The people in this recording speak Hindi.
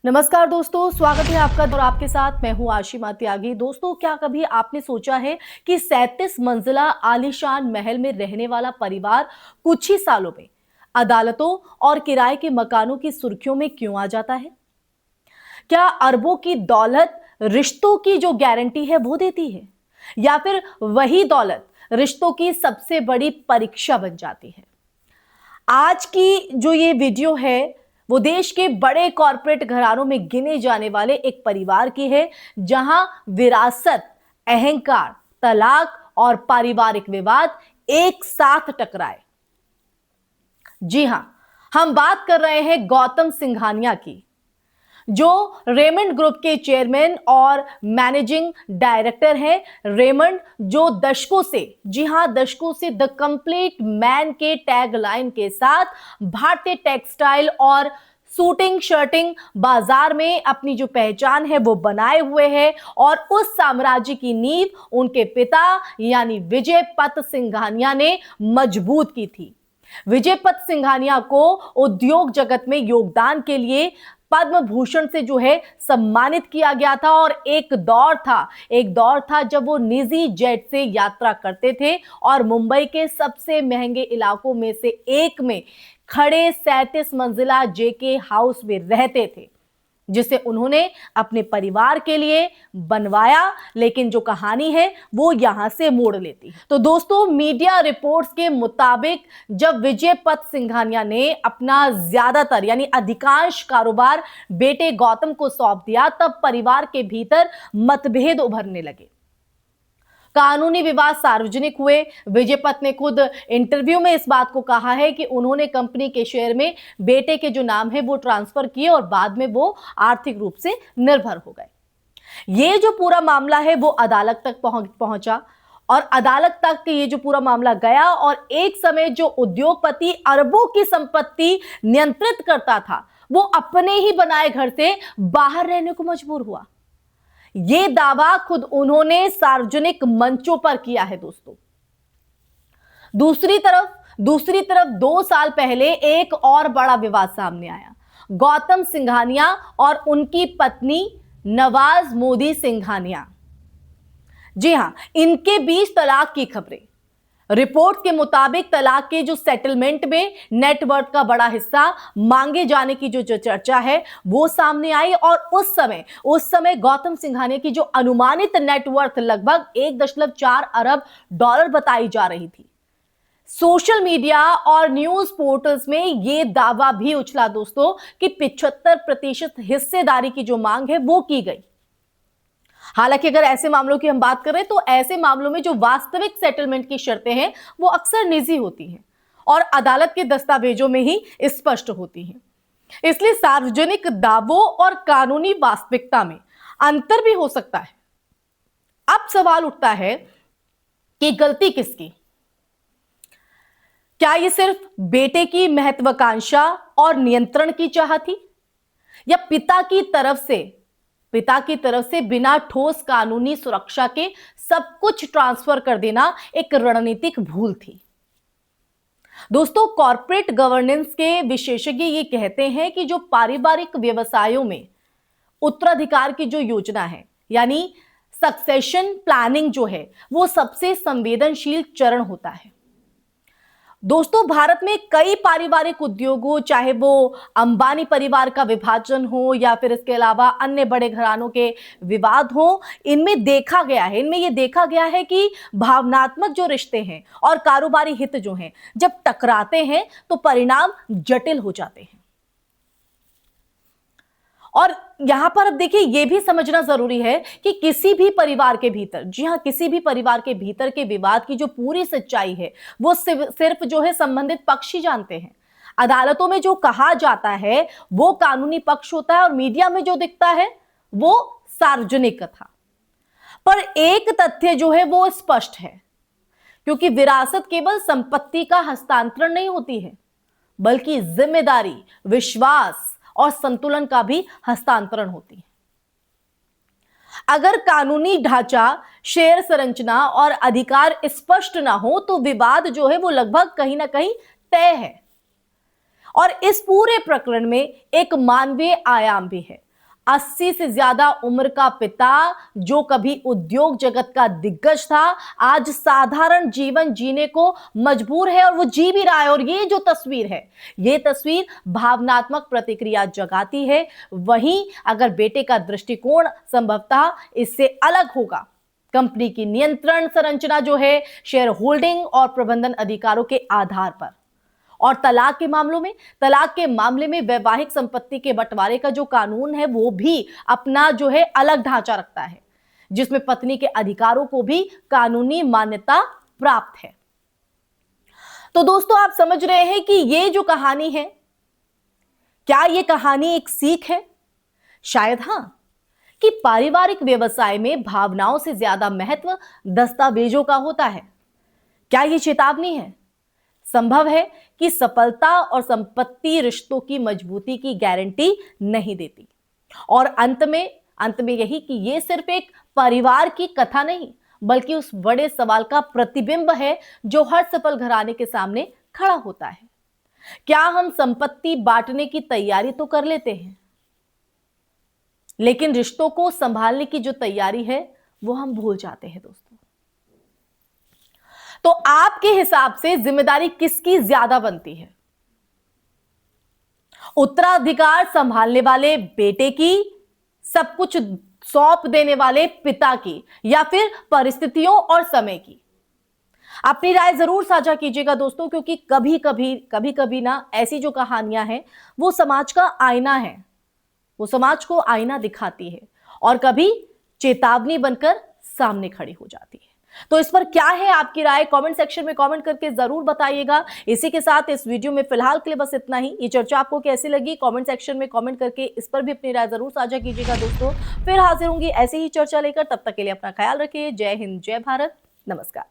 नमस्कार दोस्तों, स्वागत है आपका और आपके साथ मैं हूं आशिमा त्यागी। दोस्तों, क्या कभी आपने सोचा है कि 37 मंजिला आलीशान महल में रहने वाला परिवार कुछ ही सालों में अदालतों और किराए के मकानों की सुर्खियों में क्यों आ जाता है? क्या अरबों की दौलत रिश्तों की जो गारंटी है वो देती है, या फिर वही दौलत रिश्तों की सबसे बड़ी परीक्षा बन जाती है? आज की जो ये वीडियो है वो देश के बड़े कॉरपोरेट घरानों में गिने जाने वाले एक परिवार की है, जहां विरासत, अहंकार, तलाक और पारिवारिक विवाद एक साथ टकराए। जी हां, हम बात कर रहे हैं गौतम सिंघानिया की, जो रेमंड ग्रुप के चेयरमैन और मैनेजिंग डायरेक्टर हैं। रेमंड जो दशकों से, जी हां दशकों से, द कंप्लीट मैन के टैग लाइन के साथ भारतीय टेक्सटाइल और सूटिंग शर्टिंग बाजार में अपनी जो पहचान है वो बनाए हुए हैं, और उस साम्राज्य की नींव उनके पिता यानी विजय पत सिंघानिया ने मजबूत की थी। विजय पत सिंघानिया को उद्योग जगत में योगदान के लिए पद्म भूषण से जो है सम्मानित किया गया था, और एक दौर था जब वो निजी जेट से यात्रा करते थे और मुंबई के सबसे महंगे इलाकों में से एक में खड़े 37 मंजिला जेके हाउस में रहते थे, जिसे उन्होंने अपने परिवार के लिए बनवाया। लेकिन जो कहानी है वो यहां से मोड़ लेती है। तो दोस्तों, मीडिया रिपोर्ट्स के मुताबिक जब विजय पत सिंघानिया ने अपना ज्यादातर यानी अधिकांश कारोबार बेटे गौतम को सौंप दिया, तब परिवार के भीतर मतभेद उभरने लगे। कानूनी विवाद सार्वजनिक हुए। विजय पत ने खुद इंटरव्यू में इस बात को कहा है कि उन्होंने कंपनी के शेयर में बेटे के जो नाम है वो ट्रांसफर किए और बाद में वो आर्थिक रूप से निर्भर हो गए। ये जो पूरा मामला है वो अदालत तक पहुंचा, और अदालत तक ये जो पूरा मामला गया, और एक समय जो उद्योगपति अरबों की संपत्ति नियंत्रित करता था वो अपने ही बनाए घर से बाहर रहने को मजबूर हुआ। यह दावा खुद उन्होंने सार्वजनिक मंचों पर किया है। दोस्तों, दूसरी तरफ 2 साल पहले एक और बड़ा विवाद सामने आया। गौतम सिंघानिया और उनकी पत्नी नवाज मोदी सिंघानिया, जी हां, इनके बीच तलाक की खबरें। रिपोर्ट के मुताबिक तलाक के जो सेटलमेंट में नेटवर्थ का बड़ा हिस्सा मांगे जाने की जो चर्चा है वो सामने आई, और उस समय गौतम सिंघानिया की जो अनुमानित नेटवर्थ लगभग 1.4 अरब डॉलर बताई जा रही थी। सोशल मीडिया और न्यूज पोर्टल्स में यह दावा भी उछला दोस्तों कि 75% हिस्सेदारी की जो मांग है वो की गई। हालांकि अगर ऐसे मामलों की हम बात करें तो ऐसे मामलों में जो वास्तविक सेटलमेंट की शर्तें हैं वो अक्सर निजी होती हैं और अदालत के दस्तावेजों में ही स्पष्ट होती हैं। इसलिए सार्वजनिक दावों और कानूनी वास्तविकता में अंतर भी हो सकता है। अब सवाल उठता है कि गलती किसकी? क्या ये सिर्फ बेटे की महत्वाकांक्षा और नियंत्रण की चाह थी, या पिता की तरफ से बिना ठोस कानूनी सुरक्षा के सब कुछ ट्रांसफर कर देना एक रणनीतिक भूल थी? दोस्तों, कॉर्पोरेट गवर्नेंस के विशेषज्ञ ये कहते हैं कि जो पारिवारिक व्यवसायों में उत्तराधिकार की जो योजना है यानी सक्सेशन प्लानिंग जो है वो सबसे संवेदनशील चरण होता है। दोस्तों, भारत में कई पारिवारिक उद्योगों, चाहे वो अंबानी परिवार का विभाजन हो या फिर इसके अलावा अन्य बड़े घरानों के विवाद हो, इनमें ये देखा गया है कि भावनात्मक जो रिश्ते हैं और कारोबारी हित जो हैं जब टकराते हैं तो परिणाम जटिल हो जाते हैं। और यहां पर अब देखिए, यह भी समझना जरूरी है कि किसी भी परिवार के भीतर, जी हां, किसी भी परिवार के भीतर के विवाद की जो पूरी सच्चाई है वो सिर्फ जो है संबंधित पक्ष ही जानते हैं। अदालतों में जो कहा जाता है वो कानूनी पक्ष होता है, और मीडिया में जो दिखता है वो सार्वजनिक कथा। पर एक तथ्य जो है वो स्पष्ट है, क्योंकि विरासत केवल संपत्ति का हस्तांतरण नहीं होती है, बल्कि जिम्मेदारी, विश्वास और संतुलन का भी हस्तांतरण होती है। अगर कानूनी ढांचा, शेयर संरचना और अधिकार स्पष्ट ना हो तो विवाद जो है वो लगभग कहीं ना कहीं तय है। और इस पूरे प्रकरण में एक मानवीय आयाम भी है। 80 से ज्यादा उम्र का पिता जो कभी उद्योग जगत का दिग्गज था, आज साधारण जीवन जीने को मजबूर है और वो जी भी रहा है। और ये जो तस्वीर है, ये तस्वीर भावनात्मक प्रतिक्रिया जगाती है। वहीं अगर बेटे का दृष्टिकोण संभवतः इससे अलग होगा, कंपनी की नियंत्रण संरचना जो है शेयर होल्डिंग और प्रबंधन अधिकारों के आधार पर, और तलाक के मामले में वैवाहिक संपत्ति के बंटवारे का जो कानून है वो भी अपना जो है अलग ढांचा रखता है, जिसमें पत्नी के अधिकारों को भी कानूनी मान्यता प्राप्त है। तो दोस्तों, आप समझ रहे हैं कि ये जो कहानी है, क्या ये कहानी एक सीख है? शायद हां, कि पारिवारिक व्यवसाय में भावनाओं से ज्यादा महत्व दस्तावेजों का होता है। क्या ये चेतावनी है? संभव है कि सफलता और संपत्ति रिश्तों की मजबूती की गारंटी नहीं देती। और अंत में यही कि ये सिर्फ एक परिवार की कथा नहीं, बल्कि उस बड़े सवाल का प्रतिबिंब है जो हर सफल घराने के सामने खड़ा होता है। क्या हम संपत्ति बांटने की तैयारी तो कर लेते हैं, लेकिन रिश्तों को संभालने की जो तैयारी है वो हम भूल जाते हैं दोस्तों। तो आपके हिसाब से जिम्मेदारी किसकी ज्यादा बनती है? उत्तराधिकार संभालने वाले बेटे की, सब कुछ सौंप देने वाले पिता की, या फिर परिस्थितियों और समय की? अपनी राय जरूर साझा कीजिएगा दोस्तों, क्योंकि कभी कभी ना ऐसी जो कहानियां हैं वो समाज का आईना है, वो समाज को आईना दिखाती है और कभी चेतावनी बनकर सामने खड़ी हो जाती है। तो इस पर क्या है आपकी राय? कमेंट सेक्शन में कमेंट करके जरूर बताइएगा। इसी के साथ इस वीडियो में फिलहाल के लिए बस इतना ही। ये चर्चा आपको कैसी लगी, कमेंट सेक्शन में कमेंट करके इस पर भी अपनी राय जरूर साझा कीजिएगा दोस्तों। फिर हाजिर होंगी ऐसे ही चर्चा लेकर, तब तक के लिए अपना ख्याल रखिए। जय हिंद, जय भारत, नमस्कार।